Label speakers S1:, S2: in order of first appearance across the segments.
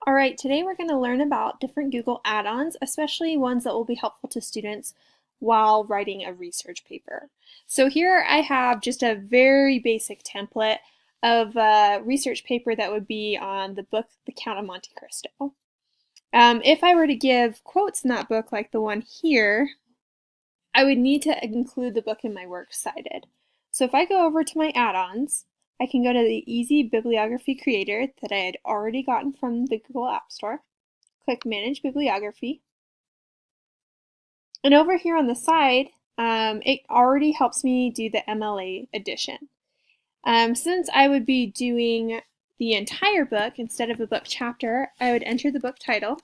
S1: All right, today we're going to learn about different Google add-ons, especially ones that will be helpful to students while writing a research paper. So here I have just a very basic template of a research paper that would be on the book The Count of Monte Cristo. If I were to give quotes in that book like the one here, I would need to include the book in my works cited. So if I go over to my add-ons, I can go to the Easy Bibliography Creator that I had already gotten from the Google App Store, click Manage Bibliography, and over here on the side, it already helps me do the MLA edition. Since I would be doing the entire book instead of a book chapter, I would enter the book title,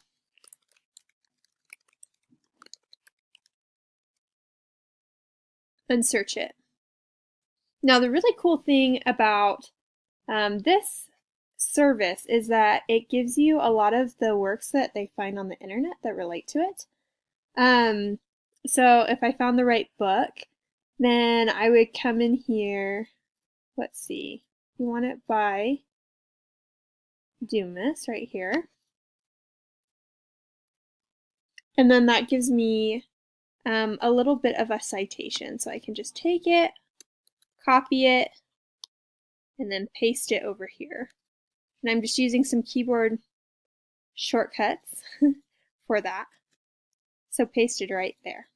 S1: and search it. Now, the really cool thing about this service is that it gives you a lot of the works that they find on the internet that relate to it. So if I found the right book, then I would come in here, let's see, we want it by Dumas right here. And then that gives me a little bit of a citation. So I can just take it, copy it, and then paste it over here. And I'm just using some keyboard shortcuts for that. So paste it right there.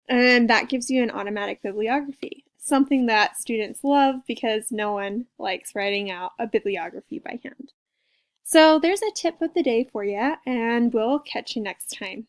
S1: And that gives you an automatic bibliography, something that students love because no one likes writing out a bibliography by hand. So there's a tip of the day for you, and we'll catch you next time.